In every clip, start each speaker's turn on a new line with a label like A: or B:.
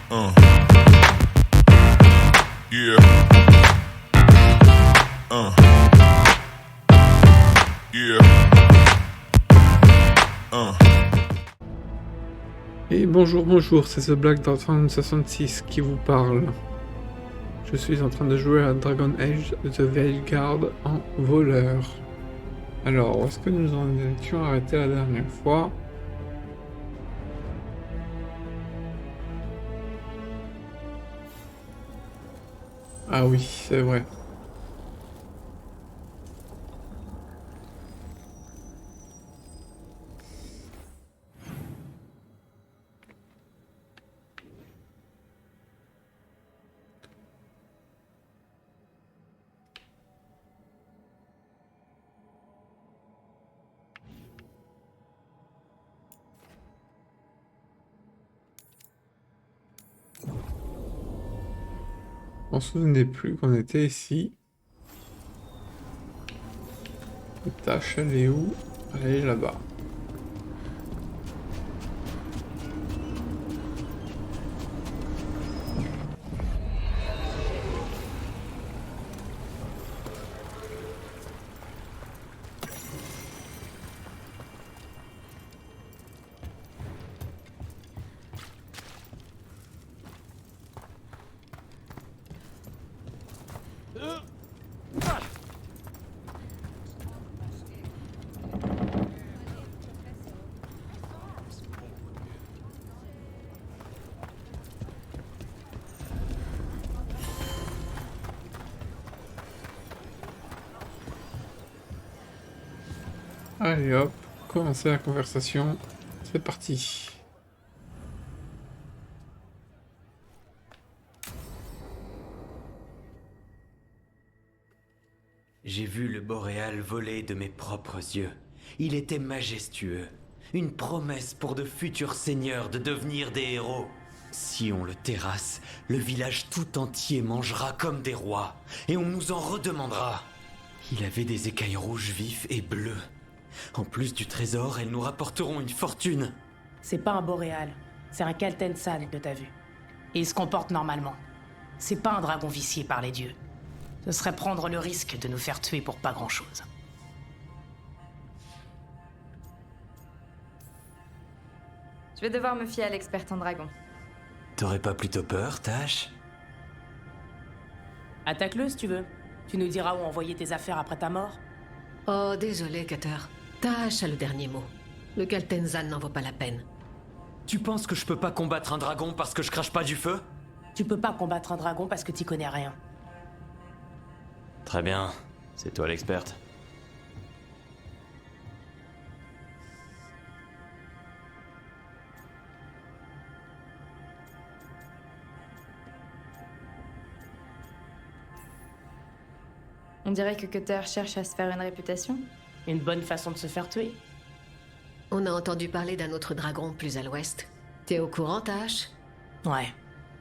A: Uh, yeah. Yeah.
B: Et bonjour, c'est The Black Dwarf 66 qui vous parle. Je suis en train de jouer à Dragon Age The Veilguard en voleur. Alors, où est-ce que nous en étions arrêtés la dernière fois? Ah oui, c'est vrai. On ne se souvenait plus qu'on était ici. La tâche, elle est où? Elle est là-bas. Allez hop, commencer la conversation. C'est parti.
C: J'ai vu le boréal voler de mes propres yeux. Il était majestueux. Une promesse pour de futurs seigneurs de devenir des héros. Si on le terrasse, le village tout entier mangera comme des rois, et on nous en redemandera. Il avait des écailles rouges vifs et bleus. En plus du trésor, elles nous rapporteront une fortune.
D: C'est pas un boréal, c'est un Kaltensal que t'as vu. Et il se comporte normalement. C'est pas un dragon vicié par les dieux. Ce serait prendre le risque de nous faire tuer pour pas grand-chose.
E: Je vais devoir me fier à l'experte en dragon.
C: T'aurais pas plutôt peur, Tash?
D: Attaque-le si tu veux. Tu nous diras où envoyer tes affaires après ta mort.
F: Oh, désolé, Cutter. Tash a le dernier mot. Le Kaltenzan n'en vaut pas la peine.
C: Tu penses que je peux pas combattre un dragon parce que je crache pas du feu?
D: Tu peux pas combattre un dragon parce que t'y connais rien.
C: Très bien, c'est toi l'experte.
E: On dirait que Cutter cherche à se faire une réputation.
D: Une bonne façon de se faire tuer.
F: On a entendu parler d'un autre dragon plus à l'ouest. T'es au courant, Tash?
D: Ouais.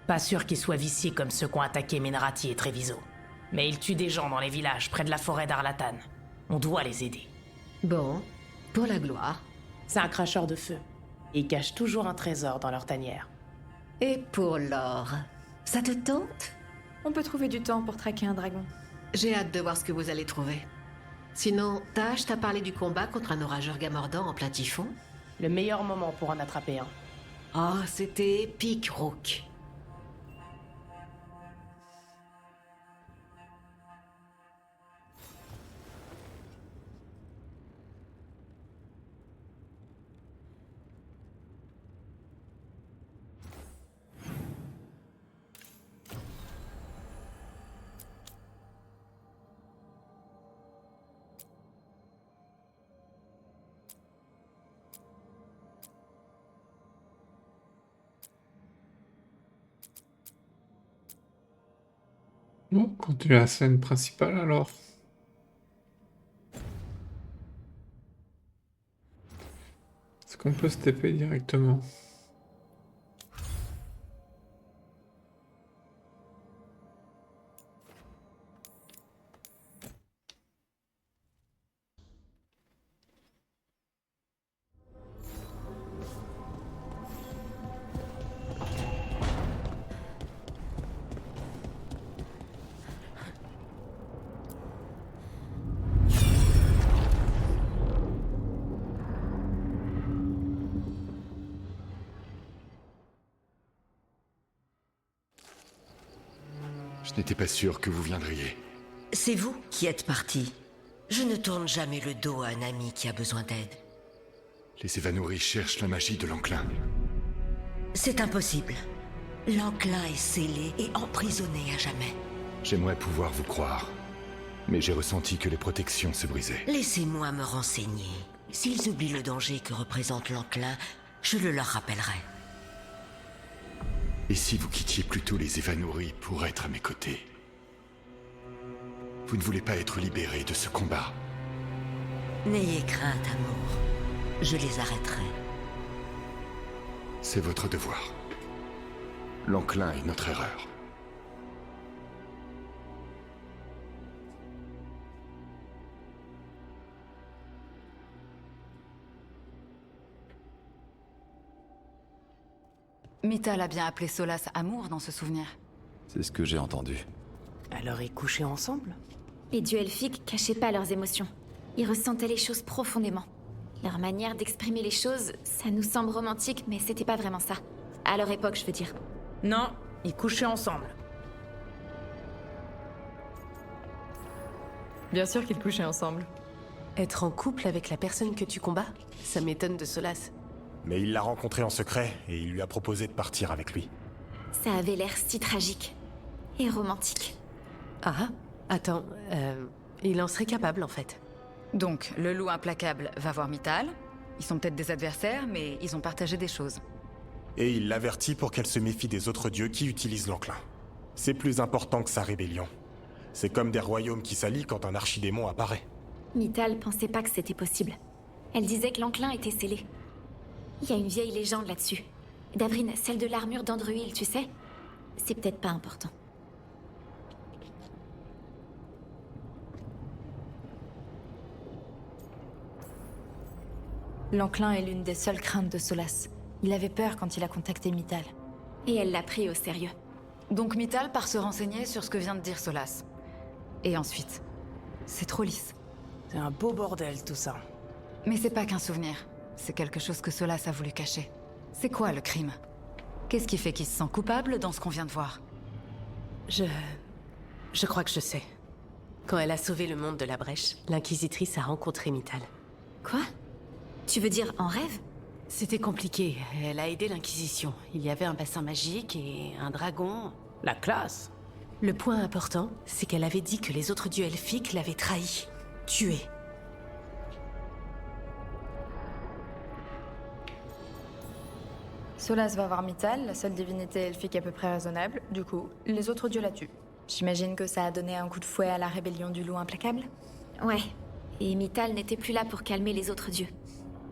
D: Pas sûr qu'ils soient viciés comme ceux qui ont attaqué Menrati et Treviso. Mais ils tuent des gens dans les villages près de la forêt d'Arlatan. On doit les aider.
F: Bon, pour la gloire.
D: C'est un cracheur de feu. Et ils cachent toujours un trésor dans leur tanière.
F: Et pour l'or. Ça te tente?
E: On peut trouver du temps pour traquer un dragon.
F: J'ai hâte de voir ce que vous allez trouver. Sinon, Tash t'a parlé du combat contre un orageur gamordan en plein typhon?
D: Le meilleur moment pour en attraper un.
F: Oh, c'était épique, Rook.
B: Bon, continue la scène principale alors. Est-ce qu'on peut se TP directement?
A: Je n'étais pas sûr que vous viendriez.
G: C'est vous qui êtes parti. Je ne tourne jamais le dos à un ami qui a besoin d'aide.
A: Les Évanouris cherchent la magie de l'enclin.
G: C'est impossible. L'enclin est scellé et emprisonné à jamais.
A: J'aimerais pouvoir vous croire. Mais j'ai ressenti que les protections se brisaient.
G: Laissez-moi me renseigner. S'ils oublient le danger que représente l'enclin, je le leur rappellerai.
A: Et si vous quittiez plutôt les Évanouris pour être à mes côtés? Vous ne voulez pas être libéré de ce combat?
G: N'ayez crainte, amour. Je les arrêterai.
A: C'est votre devoir. L'enclin est notre erreur.
H: Mythal a bien appelé Solas amour dans ce souvenir.
I: C'est ce que j'ai entendu.
D: Alors ils couchaient ensemble?
E: Les dieux elfiques cachaient pas leurs émotions. Ils ressentaient les choses profondément. Leur manière d'exprimer les choses, ça nous semble romantique, mais c'était pas vraiment ça. À leur époque, je veux dire.
D: Non, ils couchaient ensemble.
J: Bien sûr qu'ils couchaient ensemble.
K: Être en couple avec la personne que tu combats, ça m'étonne de Solas.
L: Mais il l'a rencontré en secret et il lui a proposé de partir avec lui.
E: Ça avait l'air si tragique. Et romantique.
K: Ah, attends, il en serait capable en fait.
H: Donc, le loup implacable va voir Mythal. Ils sont peut-être des adversaires, mais ils ont partagé des choses.
L: Et il l'avertit pour qu'elle se méfie des autres dieux qui utilisent l'enclin. C'est plus important que sa rébellion. C'est comme des royaumes qui s'allient quand un archidémon apparaît.
E: Mythal pensait pas que c'était possible. Elle disait que l'enclin était scellé. Il y a une vieille légende là-dessus. Davrin, celle de l'armure d'Andruil, tu sais? C'est peut-être pas important.
J: L'enclin est l'une des seules craintes de Solas. Il avait peur quand il a contacté Mythal.
E: Et elle l'a pris au sérieux.
H: Donc Mythal part se renseigner sur ce que vient de dire Solas. Et ensuite, c'est trop lisse.
D: C'est un beau bordel tout ça.
H: Mais c'est pas qu'un souvenir. C'est quelque chose que Solas a voulu cacher. C'est quoi le crime? Qu'est-ce qui fait qu'il se sent coupable dans ce qu'on vient de voir?
K: Je crois que je sais. Quand elle a sauvé le monde de la brèche, l'inquisitrice a rencontré Mythal.
E: Quoi? Tu veux dire en rêve?
K: C'était compliqué. Elle a aidé l'Inquisition. Il y avait un bassin magique et un dragon.
D: La classe.
K: Le point important, c'est qu'elle avait dit que les autres dieux elfiques l'avaient trahi. Tué.
J: Solas va voir Mythal, la seule divinité elfique à peu près raisonnable. Du coup, les autres dieux la tuent. J'imagine que ça a donné un coup de fouet à la rébellion du loup implacable?
E: Ouais. Et Mythal n'était plus là pour calmer les autres dieux.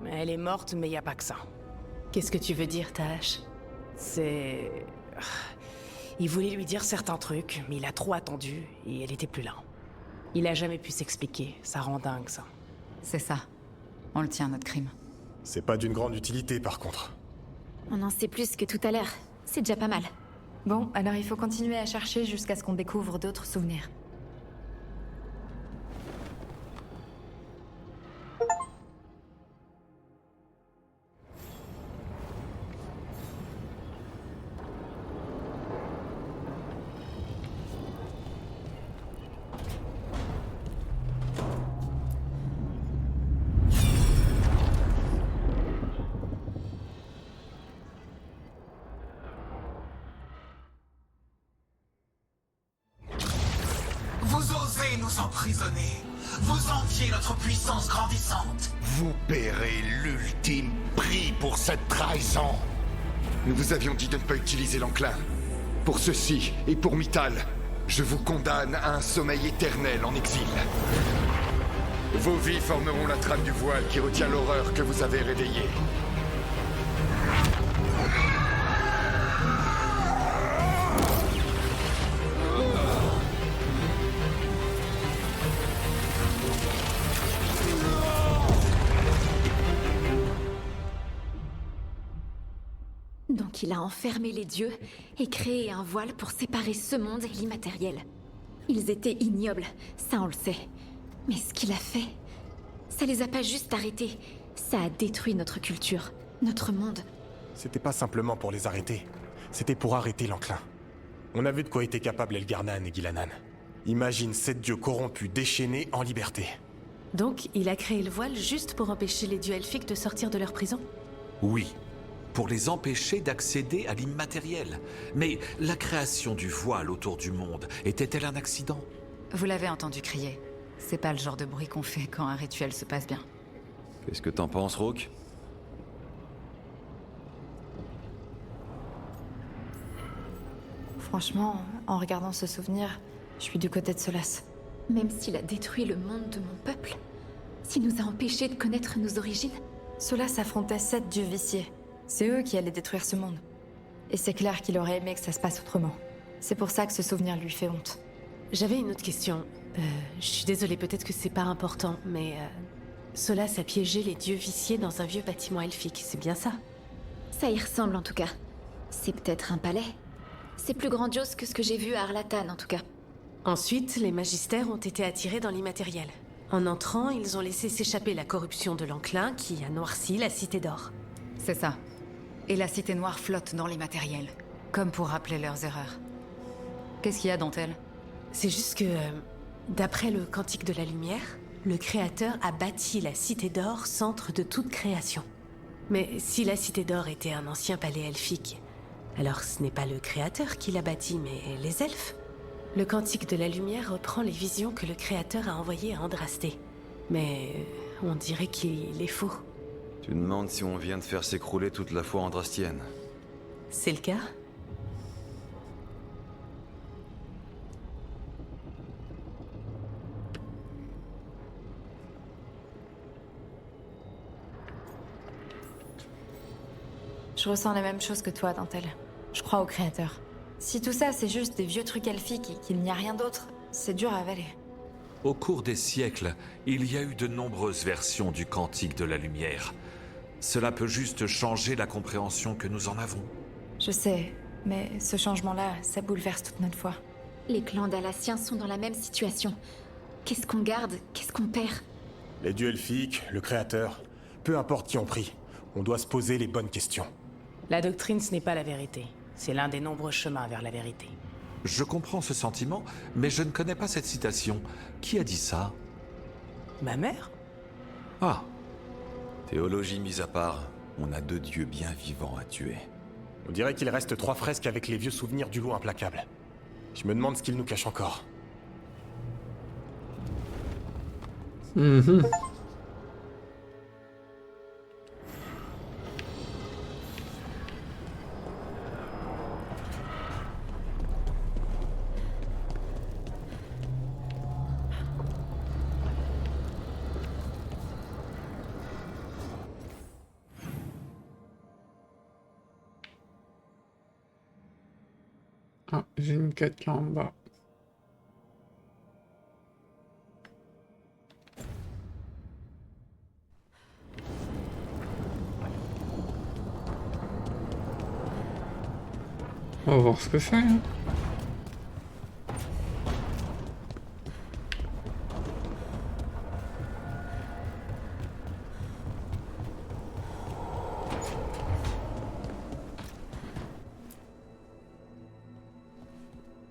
D: Elle est morte, mais y a pas que ça.
K: Qu'est-ce que tu veux dire, Tash?
D: C'est... Il voulait lui dire certains trucs, mais il a trop attendu et elle était plus là. Il a jamais pu s'expliquer, ça rend dingue ça.
H: C'est ça. On le tient, notre crime.
L: C'est pas d'une grande utilité par contre.
E: On en sait plus que tout à l'heure. C'est déjà pas mal.
J: Bon, alors il faut continuer à chercher jusqu'à ce qu'on découvre d'autres souvenirs.
M: Vous osez nous emprisonner. Vous enviez notre puissance grandissante.
A: Vous paierez l'ultime prix pour cette trahison. Nous vous avions dit de ne pas utiliser l'enclin. Pour ceci et pour Mythal, je vous condamne à un sommeil éternel en exil. Vos vies formeront la trame du voile qui retient l'horreur que vous avez réveillée.
E: Donc il a enfermé les dieux et créé un voile pour séparer ce monde et l'immatériel. Ils étaient ignobles, ça on le sait. Mais ce qu'il a fait, ça les a pas juste arrêtés. Ça a détruit notre culture, notre monde.
L: C'était pas simplement pour les arrêter. C'était pour arrêter l'enclin. On a vu de quoi étaient capables Elgarnan et Gilanan. Imagine 7 dieux corrompus, déchaînés, en liberté.
K: Donc, il a créé le voile juste pour empêcher les dieux elfiques de sortir de leur prison?
N: Oui, pour les empêcher d'accéder à l'immatériel. Mais la création du voile autour du monde était-elle un accident?
H: Vous l'avez entendu crier. C'est pas le genre de bruit qu'on fait quand un rituel se passe bien.
I: Qu'est-ce que t'en penses, Rook?
J: Franchement, en regardant ce souvenir, je suis du côté de Solas.
E: Même s'il a détruit le monde de mon peuple, s'il nous a empêchés de connaître nos origines.
J: Solas affrontait 7 dieux viciés. C'est eux qui allaient détruire ce monde. Et c'est clair qu'il aurait aimé que ça se passe autrement. C'est pour ça que ce souvenir lui fait honte.
K: J'avais une autre question. Je suis désolée, peut-être que c'est pas important, mais... Solas a piégé les dieux viciés dans un vieux bâtiment elfique, c'est bien ça?
E: Ça y ressemble en tout cas. C'est peut-être un palais. C'est plus grandiose que ce que j'ai vu à Arlathan en tout cas.
K: Ensuite, les magistères ont été attirés dans l'immatériel. En entrant, ils ont laissé s'échapper la corruption de l'enclin qui a noirci la Cité d'Or.
H: C'est ça. Et la Cité Noire flotte dans l'immatériel, comme pour rappeler leurs erreurs. Qu'est-ce qu'il y a, Dentelle?
K: C'est juste que, d'après le Cantique de la Lumière, le Créateur a bâti la Cité d'Or, centre de toute création. Mais si la Cité d'Or était un ancien palais elfique, alors ce n'est pas le Créateur qui l'a bâti, mais les elfes. Le Cantique de la Lumière reprend les visions que le Créateur a envoyées à Andrasté. Mais on dirait qu'il est faux.
I: Tu demandes si on vient de faire s'écrouler toute la foi andrastienne.
K: C'est le cas?
J: Je ressens les mêmes choses que toi, Dentelle. Je crois au Créateur. Si tout ça, c'est juste des vieux trucs elfiques et qu'il n'y a rien d'autre, c'est dur à avaler.
N: Au cours des siècles, il y a eu de nombreuses versions du Cantique de la Lumière. Cela peut juste changer la compréhension que nous en avons.
J: Je sais, mais ce changement-là, ça bouleverse toute notre foi.
E: Les clans dalassiens sont dans la même situation. Qu'est-ce qu'on garde? Qu'est-ce qu'on perd?
L: Les dieux elfiques, le Créateur, peu importe qui ont pris, on doit se poser les bonnes questions.
D: La doctrine, ce n'est pas la vérité. C'est l'un des nombreux chemins vers la vérité.
N: Je comprends ce sentiment, mais je ne connais pas cette citation. Qui a dit ça?
D: Ma mère?
N: Ah,
I: Théologie mise à part, on a 2 dieux bien vivants à tuer.
L: On dirait qu'il reste 3 fresques avec les vieux souvenirs du loup implacable. Je me demande ce qu'ils nous cachent encore.
B: Ah, j'ai une quête là en bas. On va voir ce que c'est. Hein.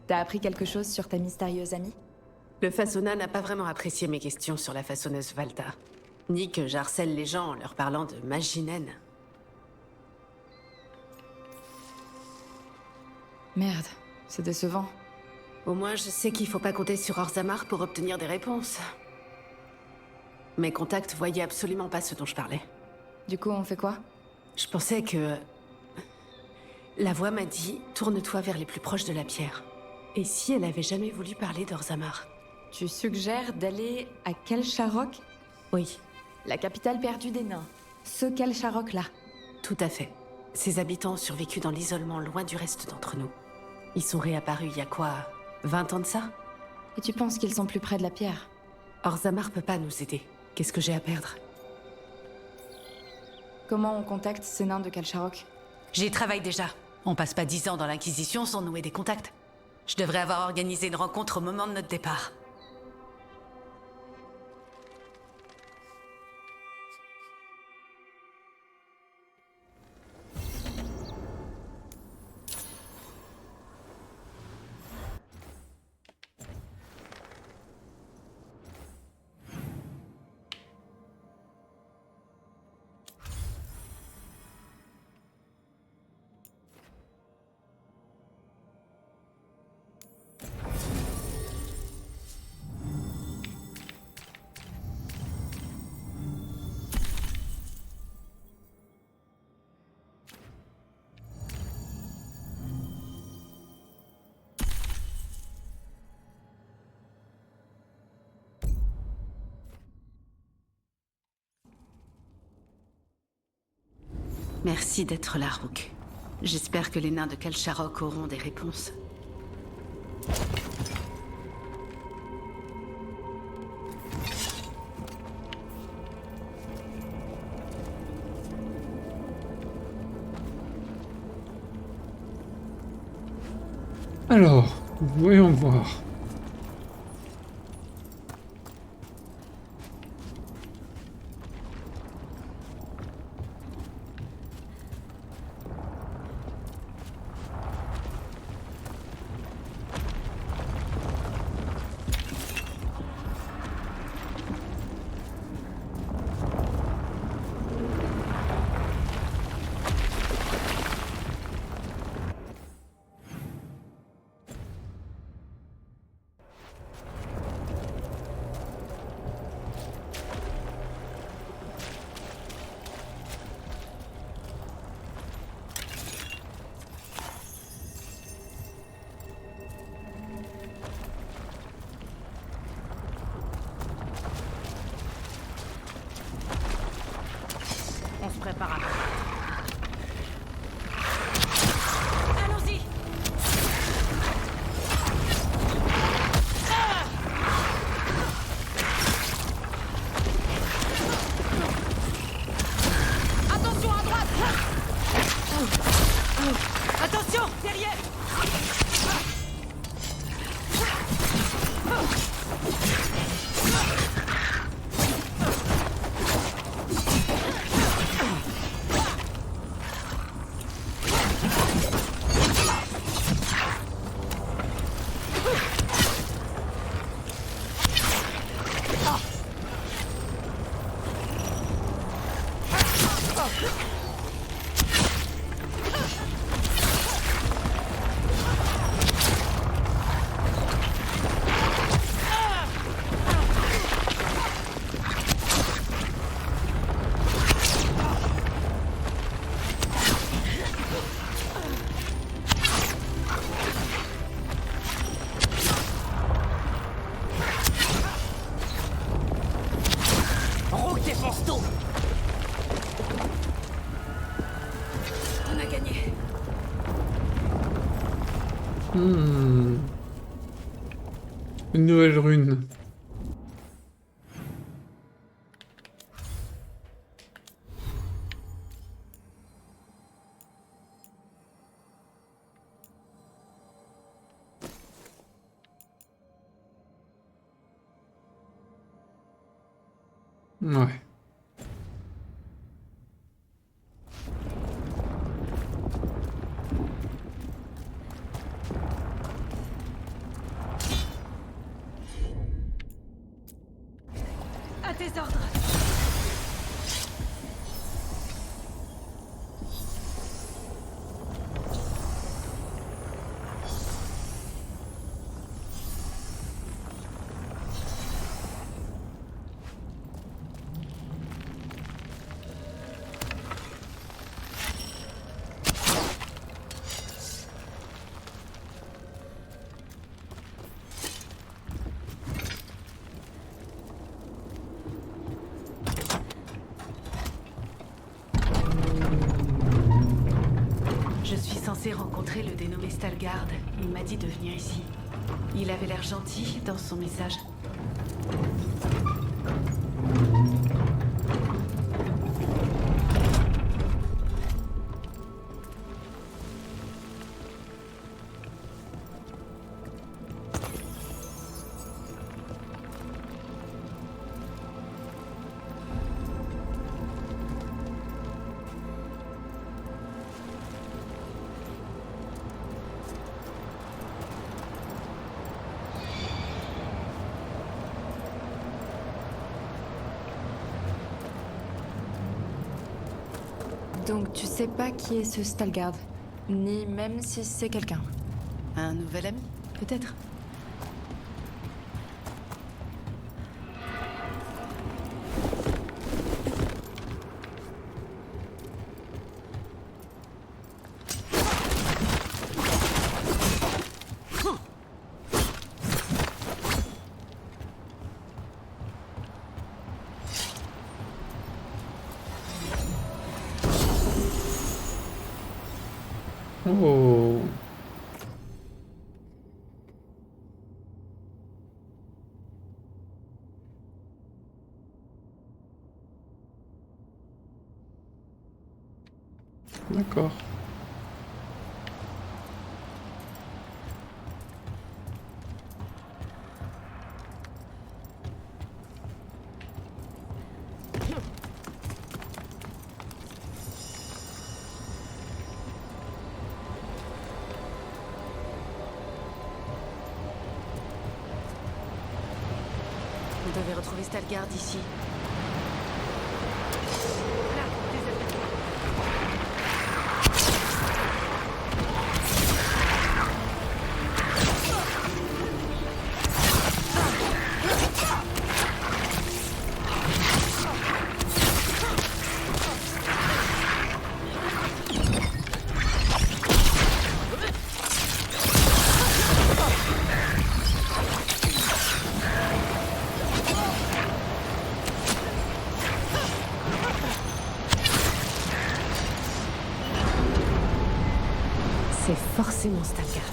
J: T'as appris quelque chose sur ta mystérieuse amie?
K: Le Façonna n'a pas vraiment apprécié mes questions sur la façonneuse Valta. Ni que j'harcèle les gens en leur parlant de magie naine.
J: Merde, c'est décevant.
K: Au moins, je sais qu'il faut pas compter sur Orzammar pour obtenir des réponses. Mes contacts voyaient absolument pas ce dont je parlais.
J: Du coup, on fait quoi?
K: Je pensais que... La voix m'a dit, tourne-toi vers les plus proches de la pierre. Et si elle avait jamais voulu parler d'Orzammar?
J: Tu suggères d'aller à Kelcharok?
K: Oui.
J: La capitale perdue des nains. Ce Kelcharok-là.
K: Tout à fait. Ses habitants ont survécu dans l'isolement loin du reste d'entre nous. Ils sont réapparus il y a quoi, 20 ans de ça?
J: Et tu penses qu'ils sont plus près de la pierre?
K: Orzammar peut pas nous aider. Qu'est-ce que j'ai à perdre?
J: Comment on contacte ces nains de Kelcharok?
K: J'y travaille déjà. On passe pas 10 ans dans l'Inquisition sans nouer des contacts. Je devrais avoir organisé une rencontre au moment de notre départ.
F: Merci d'être là, Rook. J'espère que les nains de Kalsharok auront des réponses.
B: Alors, voyons voir.
D: On se prépare à...
K: Allons-y. Attention à droite. Attention, derrière.
D: Rook défonce tout.
K: On a gagné.
B: Une nouvelle rune. Ouais.
K: À tes ordres. Je suis censée rencontrer le dénommé Stalgard. Il m'a dit de venir ici. Il avait l'air gentil dans son message.
J: Donc tu sais pas qui est ce Stalgard, ni même si c'est quelqu'un.
F: Un nouvel ami, peut-être.
B: Oh. D'accord.
K: On devait retrouver Stalgard ici. C'est forcément Stalgard.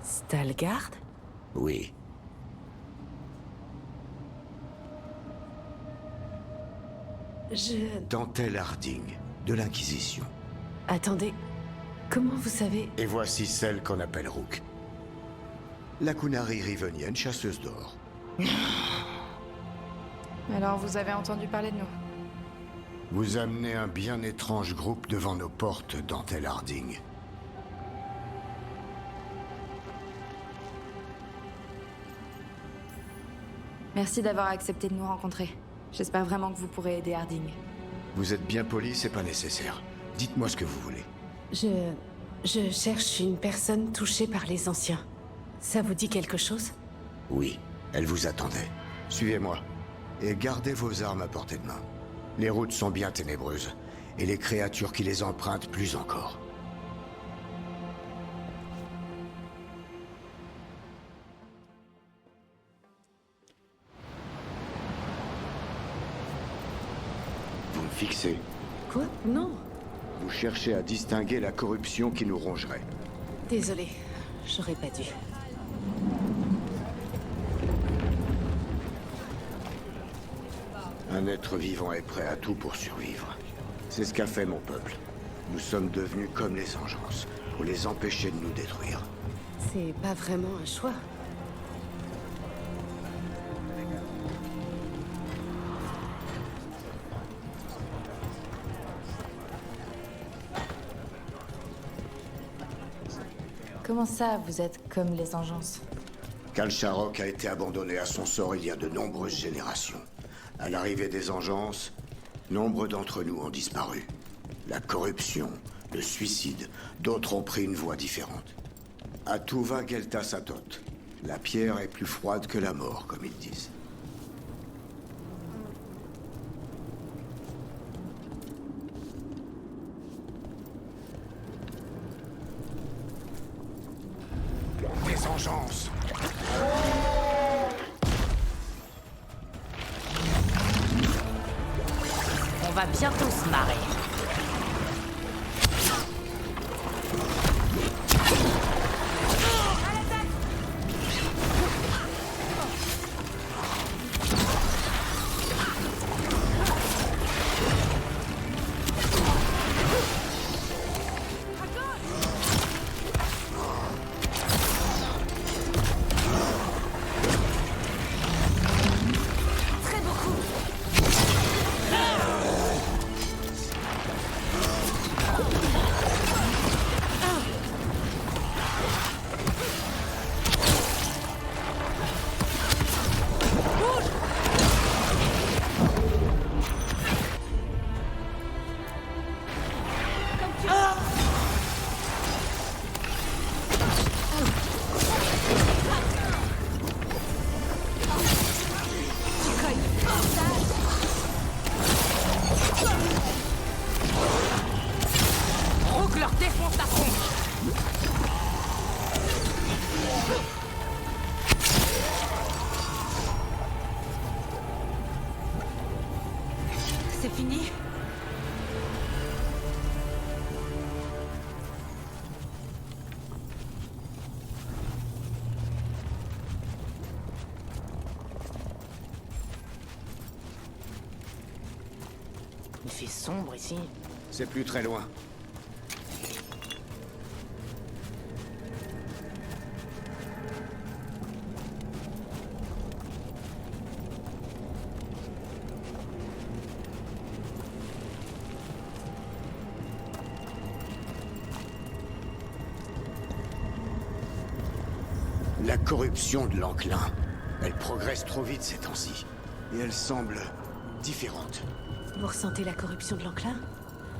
K: Stalgard?
O: Oui. Dantel Harding, de l'Inquisition.
K: Attendez, comment vous savez...
O: Et voici celle qu'on appelle Rook. La Kunari rivenienne, chasseuse d'or.
J: Alors vous avez entendu parler de nous?
O: Vous amenez un bien étrange groupe devant nos portes, Dantel Harding.
J: Merci d'avoir accepté de nous rencontrer. J'espère vraiment que vous pourrez aider Harding.
O: Vous êtes bien poli, c'est pas nécessaire. Dites-moi ce que vous voulez.
K: Je cherche une personne touchée par les anciens. Ça vous dit quelque chose?
O: Oui, elle vous attendait. Suivez-moi. Et gardez vos armes à portée de main. Les routes sont bien ténébreuses. Et les créatures qui les empruntent plus encore. Vous me fixez.
K: Quoi? Non.
O: Vous cherchez à distinguer la corruption qui nous rongerait.
K: Désolée, j'aurais pas dû.
O: Un être vivant est prêt à tout pour survivre. C'est ce qu'a fait mon peuple. Nous sommes devenus comme les engences, pour les empêcher de nous détruire.
K: C'est pas vraiment un choix.
J: Comment ça, vous êtes comme les engences?
O: Kalsharok a été abandonné à son sort il y a de nombreuses générations. À l'arrivée des engences, nombre d'entre nous ont disparu. La corruption, le suicide, d'autres ont pris une voie différente. Atuva Gelta Satot. La pierre est plus froide que la mort, comme ils disent. Des engences.
D: On va bientôt se marrer.
K: c'est fini?
D: Il fait sombre ici.
O: C'est plus très loin. La corruption de l'enclin, elle progresse trop vite ces temps-ci. Et elle semble différente.
K: Vous ressentez la corruption de l'enclin?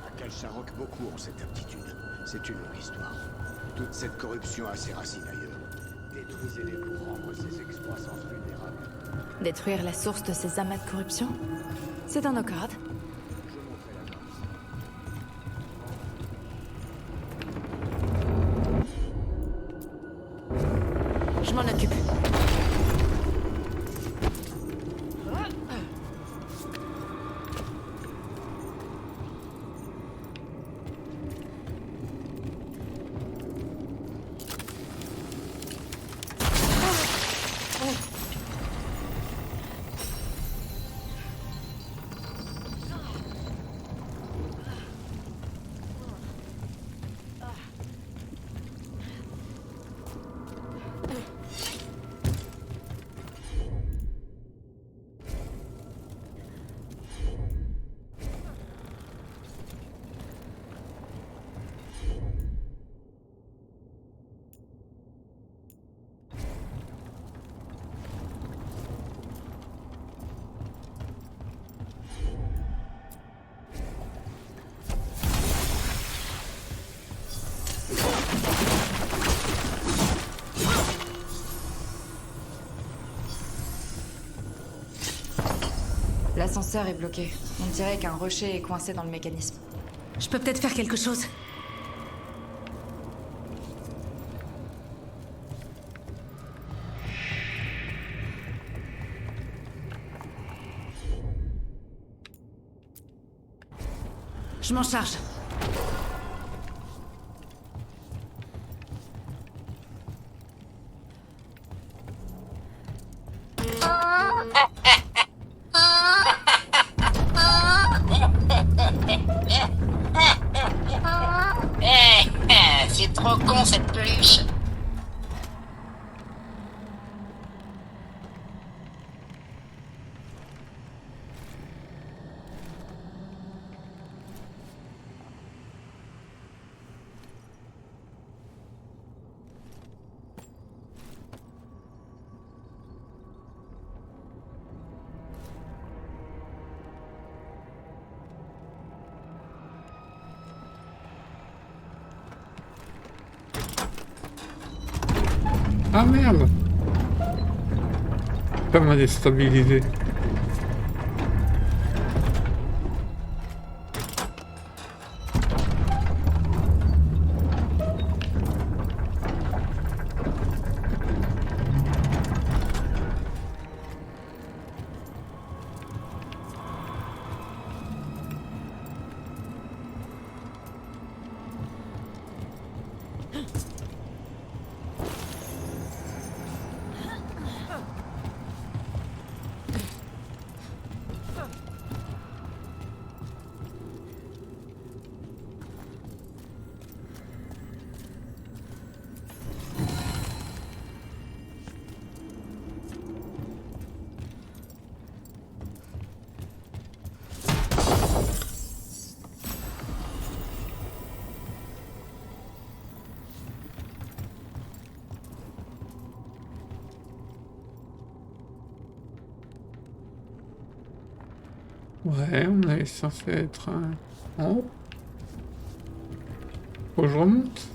O: À Kalsharok, beaucoup ont cette aptitude. C'est une longue histoire. Toute cette corruption a ses racines ailleurs. Détruisez-les pour rendre ces exploits sans vulnérables.
J: Détruire la source de ces amas de corruption? C'est dans nos cordes.
D: Je m'en occupe.
J: L'ascenseur est bloqué. On dirait qu'un rocher est coincé dans le mécanisme.
K: Je peux peut-être faire quelque chose. Je m'en charge.
G: C'est trop con cette peluche.
B: Ah merde! Ça m'a déstabilisé. Ouais, on est censé être en haut. Faut que je remonte.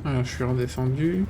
B: Voilà, je suis redescendu.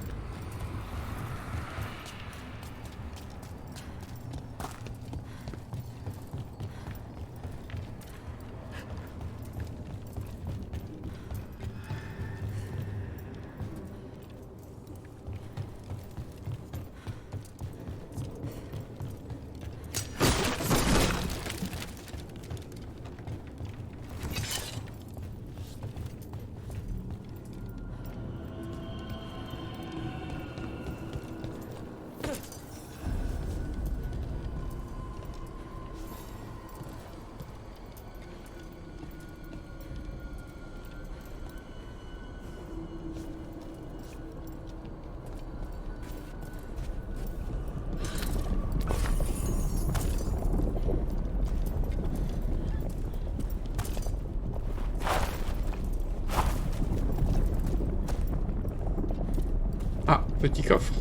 B: petit coffre.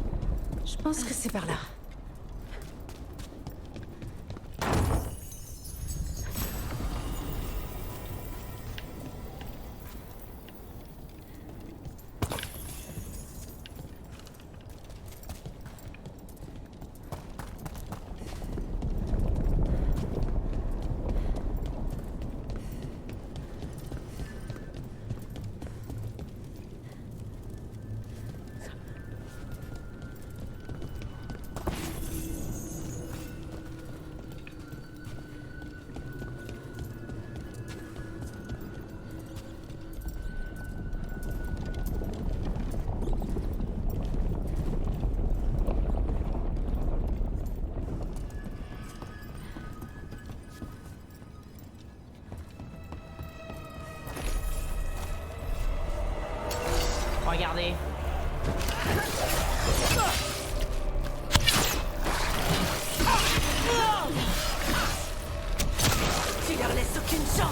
K: Je pense que c'est par là.
D: Regardez.
K: Tu leur laisses aucune chance.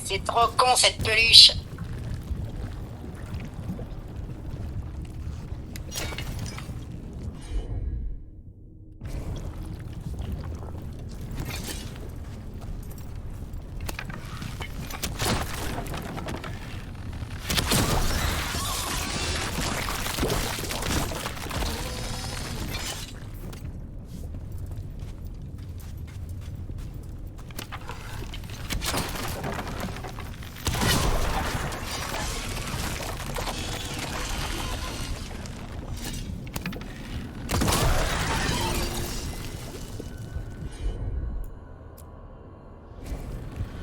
P: C'est trop con cette peluche.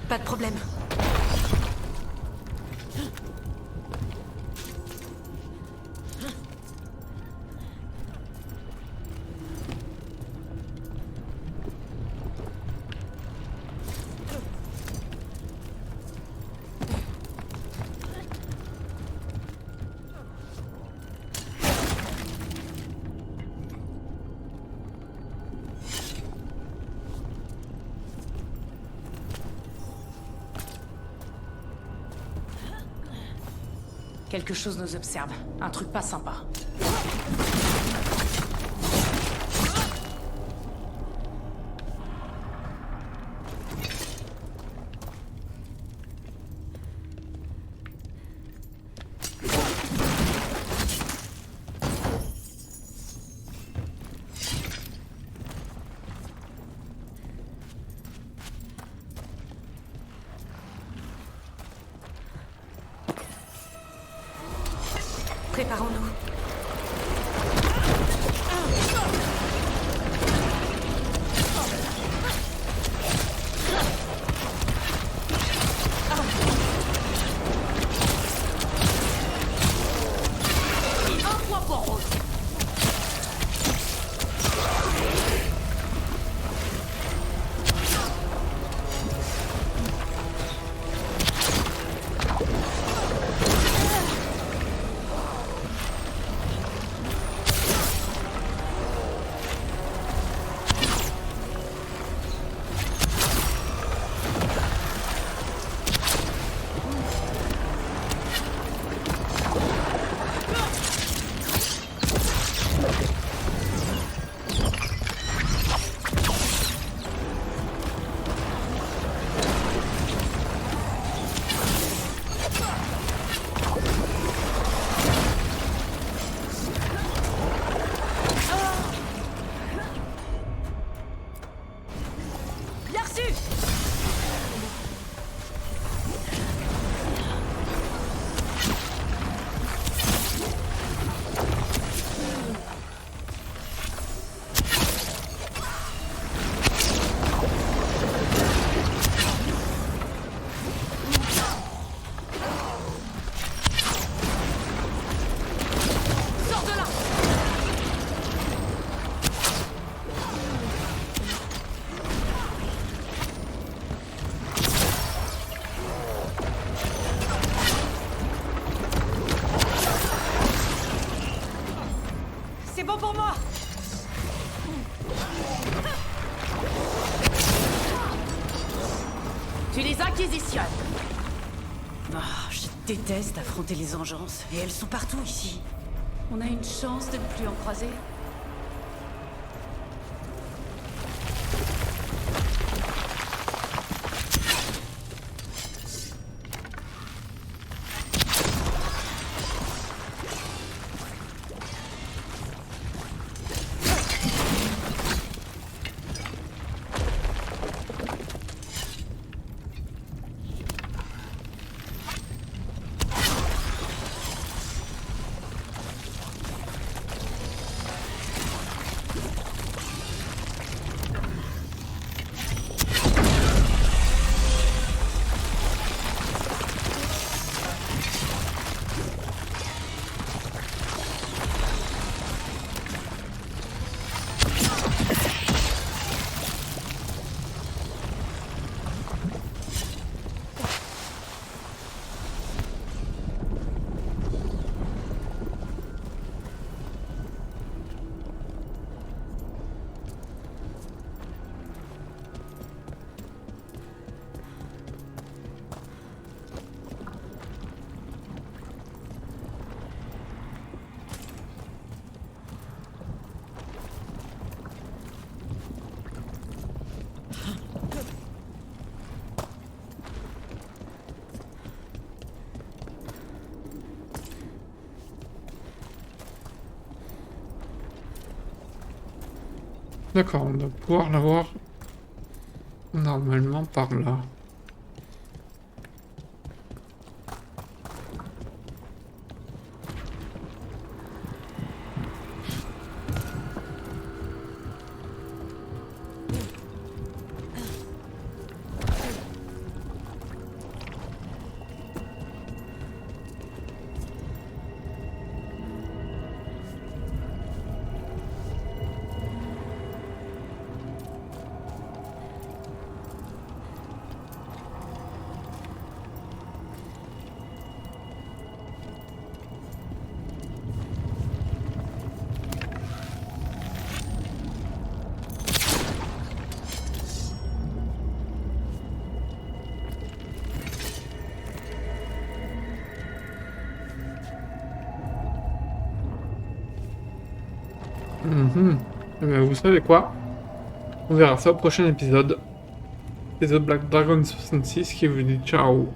K: Pas de problème.
D: Quelque chose nous observe. Un truc pas sympa.
K: Préparons-nous.
D: Un point pour Rose. c'est bon pour moi. Tu les inquisitionnes.
Q: Oh, je déteste affronter les engences, et elles sont partout ici. On a une chance de ne plus en croiser.
B: D'accord, on doit pouvoir l'avoir normalement par là. Eh bien, vous savez quoi? On verra ça au prochain épisode. C'est The Black Dragon 66 qui vous dit ciao.